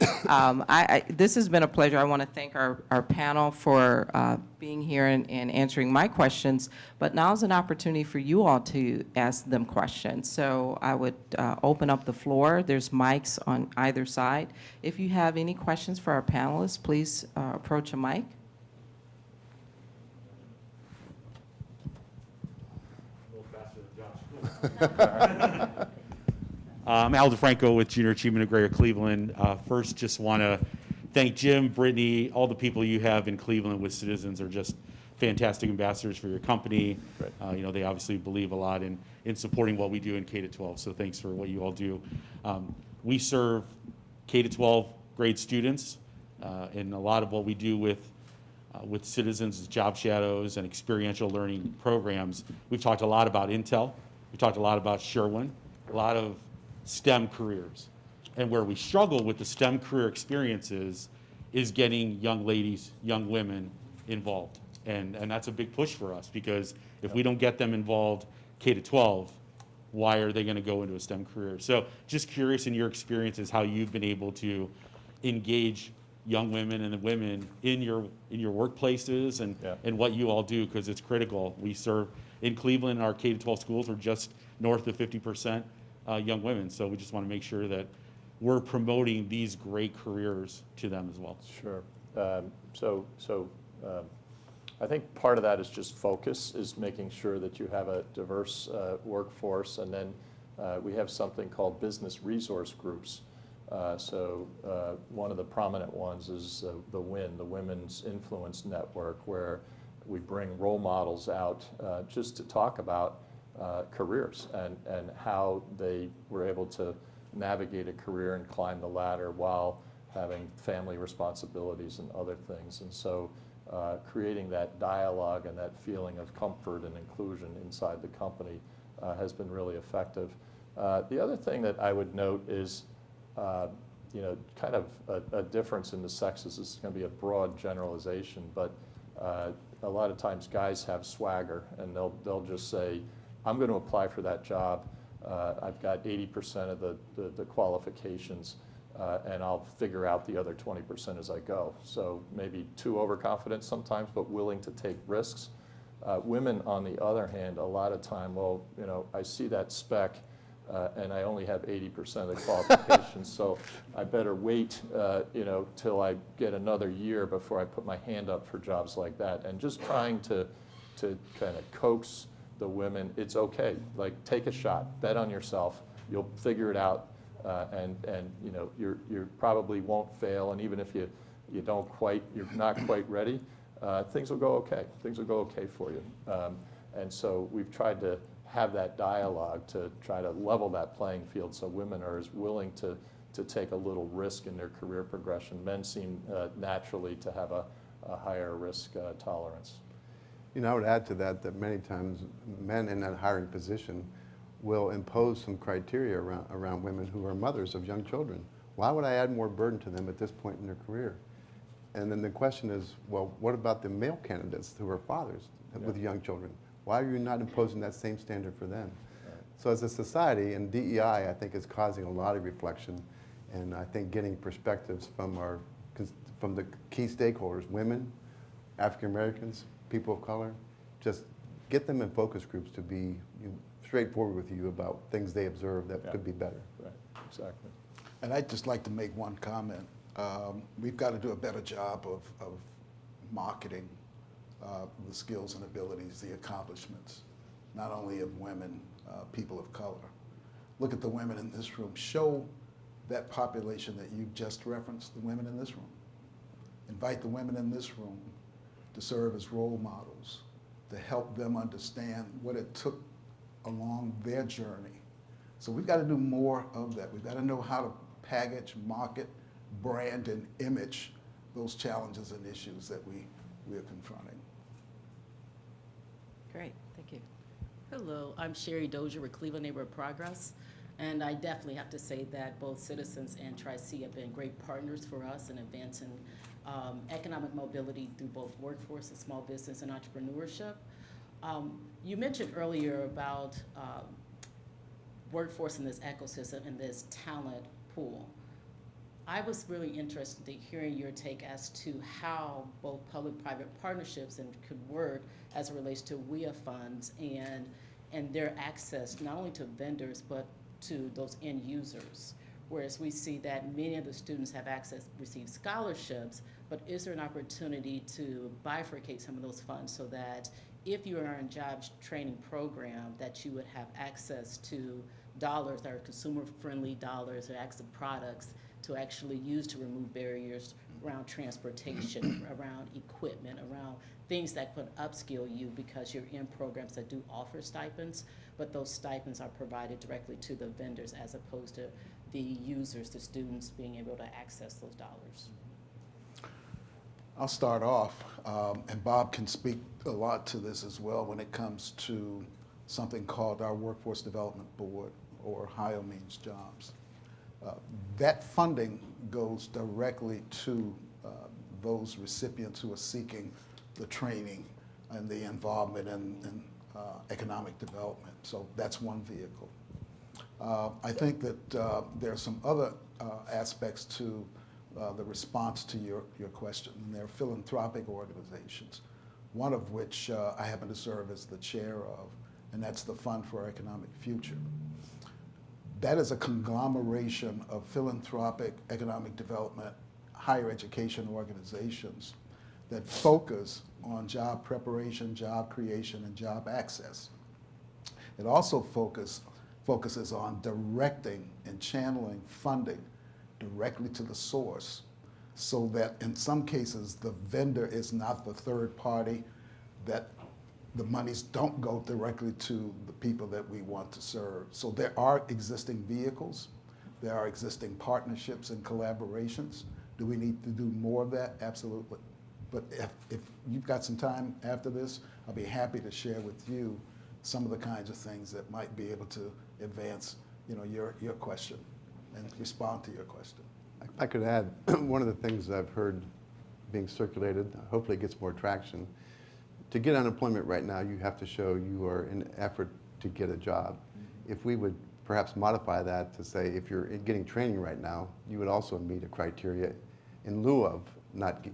This has been a pleasure. I want to thank our panel for being here and answering my questions, but now is an opportunity for you all to ask them questions. So I would open up the floor. There's mics on either side. If you have any questions for our panelists, please approach a mic. I'm Al DeFranco with Junior Achievement of Greater Cleveland. First, just want to thank Jim, Brittany, all the people you have in Cleveland with Citizens are just fantastic ambassadors for your company. Right. They obviously believe a lot in supporting what we do in K-12, so thanks for what you all do. We serve K-12 grade students, and a lot of what we do with Citizens is job shadows and experiential learning programs. We've talked a lot about Intel. We talked a lot about Sherwin, a lot of STEM careers. And where we struggle with the STEM career experiences is getting young ladies, young women involved. And that's a big push for us, because if we don't get them involved K-12, why are they going to go into a STEM career? So just curious in your experiences how you've been able to engage young women and women in your workplaces and what you all do, because it's critical. We serve in Cleveland, our K-12 schools are just north of 50% young women. So we just want to make sure that we're promoting these great careers to them as well. Sure. I think part of that is just focus, is making sure that you have a diverse workforce, and then we have something called business resource groups. One of the prominent ones is the WIN, the Women's Influence Network, where we bring role models out just to talk about careers and how they were able to navigate a career and climb the ladder while having family responsibilities and other things. And so creating that dialogue and that feeling of comfort and inclusion inside the company has been really effective. The other thing that I would note is kind of a difference in the sexes. This is going to be a broad generalization, but a lot of times guys have swagger, and they'll just say, I'm going to apply for that job. I've got 80% of the qualifications, and I'll figure out the other 20% as I go. So maybe too overconfident sometimes, but willing to take risks. Women, on the other hand, a lot of time, I see that spec, and I only have 80% of the qualifications, so I better wait, till I get another year before I put my hand up for jobs like that. And just trying to kind of coax the women, it's okay. Like, take a shot, bet on yourself, you'll figure it out, and you probably won't fail. And even if you're not quite ready, things will go okay. Things will go okay for you. And so we've tried to have that dialogue to try to level that playing field, so women are as willing to take a little risk in their career progression. Men seem naturally to have a higher risk tolerance. I would add to that many times men in that hiring position will impose some criteria around women who are mothers of young children. Why would I add more burden to them at this point in their career? And then the question is, well, what about the male candidates who are fathers with young children? Why are you not imposing that same standard for them? Right. So as a society, and DEI, I think, is causing a lot of reflection, and I think getting perspectives from the key stakeholders, women, African Americans, people of color, just get them in focus groups to be straightforward with you about things they observe that could be better. Right, exactly. And I'd just like to make one comment. We've got to do a better job of marketing the skills and abilities, the accomplishments, not only of women, people of color. Look at the women in this room. Show that population that you just referenced, the women in this room. Invite the women in this room to serve as role models, to help them understand what it took along their journey. So we've got to do more of that. We've got to know how to package, market, brand, and image those challenges and issues that we are confronting. Great, thank you. Hello, I'm Sherry Dozier with Cleveland Neighborhood Progress. And I definitely have to say that both Citizens and Tri-C have been great partners for us in advancing economic mobility through both workforce and small business and entrepreneurship. You mentioned earlier about workforce in this ecosystem and this talent pool. I was really interested in hearing your take as to how both public-private partnerships could work as it relates to WIA funds and their access not only to vendors but to those end users. Whereas we see that many of the students have receive scholarships, but is there an opportunity to bifurcate some of those funds so that if you are in a jobs training program, that you would have access to dollars that are consumer-friendly dollars or access to products to actually use to remove barriers around transportation, around equipment, around things that could upskill you because you're in programs that do offer stipends, but those stipends are provided directly to the vendors as opposed to the users, the students being able to access those dollars. I'll start off, and Bob can speak a lot to this as well when it comes to something called our Workforce Development Board, or Ohio Means Jobs. That funding goes directly to those recipients who are seeking the training and the involvement in economic development. So that's one vehicle. I think that there are some other aspects to the response to your question, and they're philanthropic organizations, one of which I happen to serve as the chair of, and that's the Fund for Our Economic Future. That is a conglomeration of philanthropic, economic development, higher education organizations that focus on job preparation, job creation, and job access. It also focuses on directing and channeling funding directly to the source, so that in some cases the vendor is not the third party, that the monies don't go directly to the people that we want to serve. So there are existing vehicles, there are existing partnerships and collaborations. Do we need to do more of that? Absolutely. But if you've got some time after this, I'll be happy to share with you some of the kinds of things that might be able to advance, your question and respond to your question. I could add, one of the things I've heard being circulated, hopefully it gets more traction. To get unemployment right now, you have to show you are in an effort to get a job. If we would perhaps modify that to say, if you're getting training right now, you would also meet a criteria in lieu of not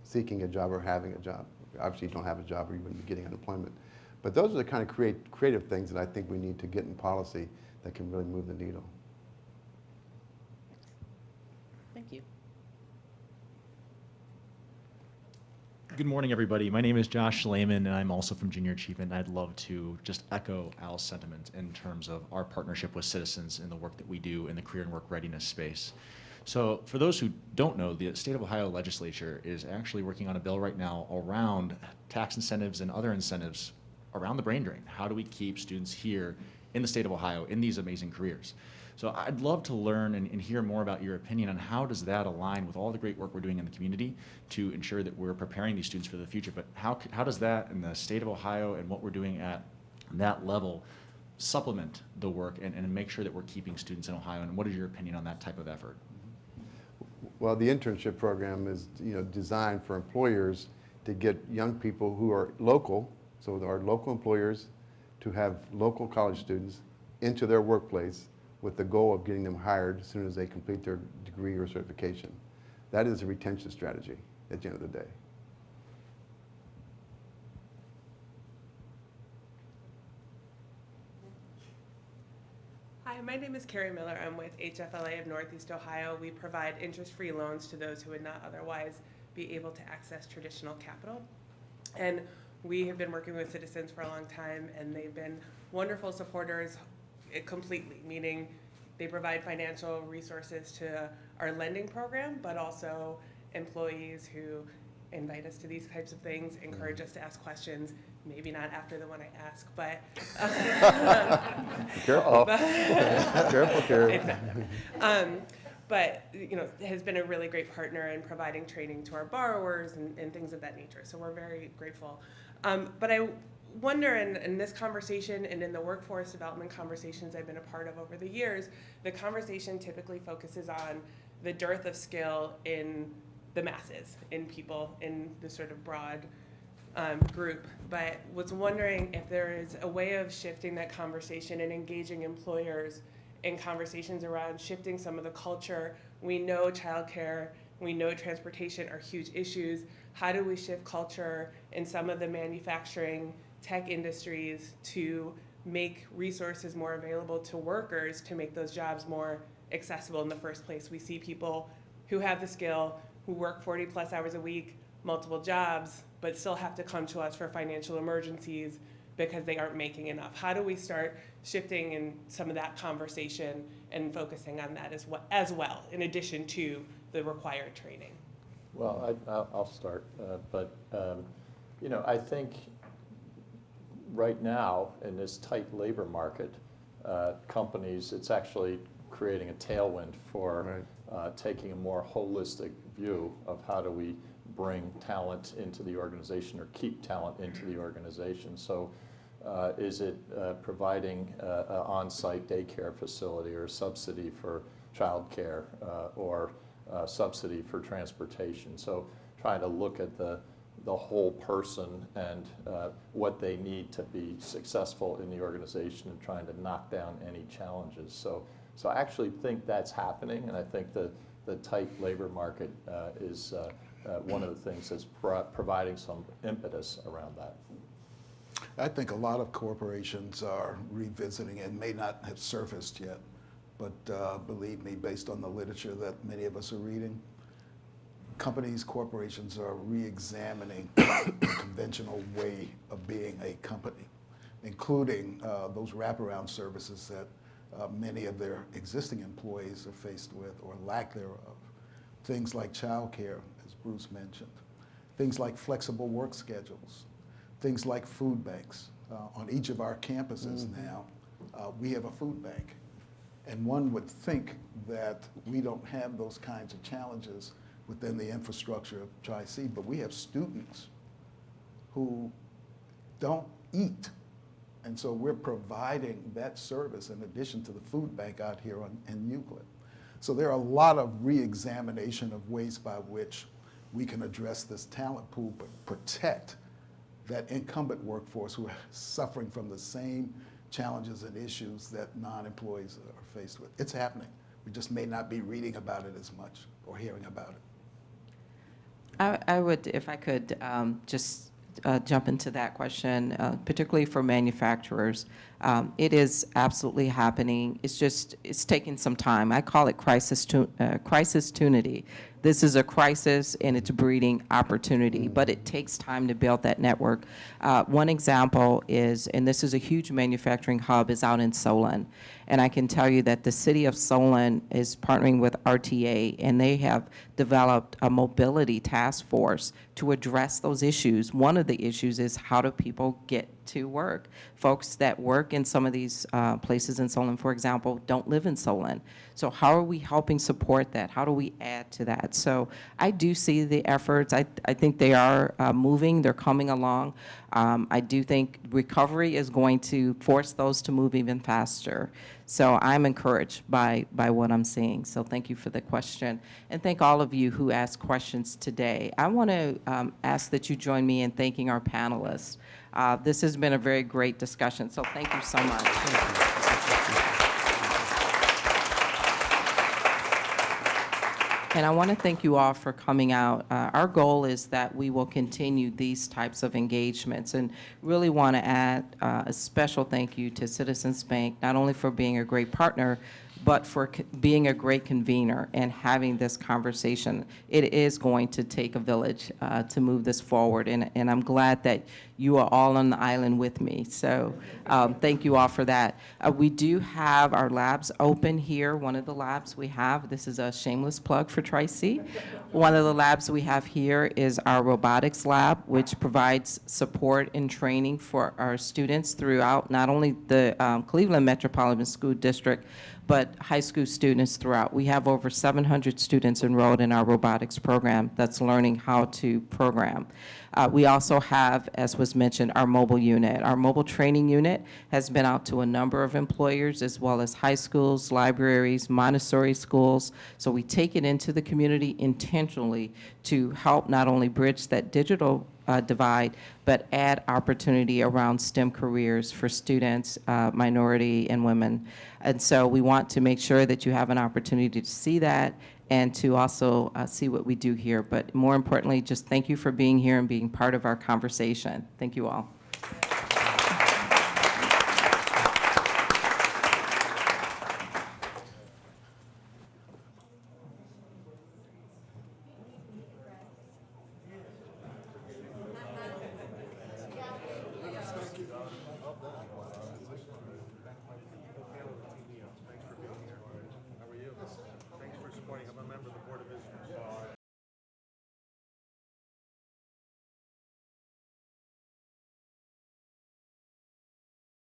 seeking a job or having a job. Obviously, you don't have a job or you wouldn't be getting unemployment. But those are the kind of creative things that I think we need to get in policy that can really move the needle. Thank you. Good morning, everybody. My name is Josh Lehman, and I'm also from Junior Achievement. I'd love to just echo Al's sentiment in terms of our partnership with Citizens and the work that we do in the career and work readiness space. So for those who don't know, the state of Ohio legislature is actually working on a bill right now around tax incentives and other incentives around the brain drain. How do we keep students here in the state of Ohio in these amazing careers? So I'd love to learn and hear more about your opinion on how does that align with all the great work we're doing in the community to ensure that we're preparing these students for the future. But how does that in the state of Ohio and what we're doing at that level supplement the work and make sure that we're keeping students in Ohio? And what is your opinion on that type of effort? Well, the internship program is designed for employers to get young people who are local, so our local employers, to have local college students into their workplace with the goal of getting them hired as soon as they complete their degree or certification. That is a retention strategy at the end of the day. Hi, my name is Carrie Miller. I'm with HFLA of Northeast Ohio. We provide interest-free loans to those who would not otherwise be able to access traditional capital. And we have been working with Citizens for a long time, and they've been wonderful supporters completely, meaning they provide financial resources to our lending program, but also employees who invite us to these types of things, encourage us to ask questions, maybe not after the one I ask, but Careful. Careful, Carrie. But has been a really great partner in providing training to our borrowers and things of that nature. So we're very grateful. But I wonder in this conversation and in the workforce development conversations I've been a part of over the years, the conversation typically focuses on the dearth of skill in the masses, in people, in the sort of broad group. But was wondering if there is a way of shifting that conversation and engaging employers in conversations around shifting some of the culture. We know childcare, we know transportation are huge issues. How do we shift culture in some of the manufacturing tech industries to make resources more available to workers to make those jobs more accessible in the first place? We see people who have the skill, who work 40 plus hours a week, multiple jobs, but still have to come to us for financial emergencies because they aren't making enough. How do we start shifting in some of that conversation and focusing on that as well, in addition to the required training? Well, I'll start, but I think right now in this tight labor market, companies, it's actually creating a tailwind for taking a more holistic view of how do we bring talent into the organization or keep talent into the organization. So is it providing an on-site daycare facility or subsidy for childcare or subsidy for transportation? So trying to look at the whole person and what they need to be successful in the organization and trying to knock down any challenges. So I actually think that's happening, and I think the tight labor market is one of the things that's providing some impetus around that. I think a lot of corporations are revisiting and may not have surfaced yet, but believe me, based on the literature that many of us are reading, companies, corporations are re-examining the conventional way of being a company, including those wraparound services that many of their existing employees are faced with or lack thereof. Things like childcare, as Bruce mentioned, things like flexible work schedules, things like food banks. On each of our campuses now, we have a food bank. And one would think that we don't have those kinds of challenges within the infrastructure of Tri-C, but we have students who don't eat. And so we're providing that service in addition to the food bank out here in Euclid. So there are a lot of re-examination of ways by which we can address this talent pool, but protect that incumbent workforce who are suffering from the same challenges and issues that non-employees are faced with. It's happening. We just may not be reading about it as much or hearing about it. I would, if I could, just jump into that question, particularly for manufacturers. It is absolutely happening. It's taking some time. I call it crisis-tunity. This is a crisis and it's breeding opportunity, but it takes time to build that network. One example is, and this is a huge manufacturing hub, is out in Solon. And I can tell you that the city of Solon is partnering with RTA, and they have developed a mobility task force to address those issues. One of the issues is how do people get to work? Folks that work in some of these places in Solon, for example, don't live in Solon. So how are we helping support that? How do we add to that? So I do see the efforts. I think they are moving. They're coming along. I do think recovery is going to force those to move even faster. So I'm encouraged by what I'm seeing. So thank you for the question. And thank all of you who asked questions today. I want to ask that you join me in thanking our panelists. This has been a very great discussion, so thank you so much. And I want to thank you all for coming out. Our goal is that we will continue these types of engagements, and really want to add a special thank you to Citizens Bank, not only for being a great partner, but for being a great convener and having this conversation. It is going to take a village to move this forward, and I'm glad that you are all on the island with me. So thank you all for that. We do have our labs open here. One of the labs we have, this is a shameless plug for Tri-C. One of the labs we have here is our Robotics Lab, which provides support and training for our students throughout not only the Cleveland Metropolitan School District, but high school students throughout. We have over 700 students enrolled in our robotics program that's learning how to program. We also have, as was mentioned, our mobile unit. Our mobile training unit has been out to a number of employers as well as high schools, libraries, Montessori schools. So we take it into the community intentionally to help not only bridge that digital divide, but add opportunity around STEM careers for students, minority, and women. And so we want to make sure that you have an opportunity to see that and to also see what we do here. But more importantly, just thank you for being here and being part of our conversation. Thank you all.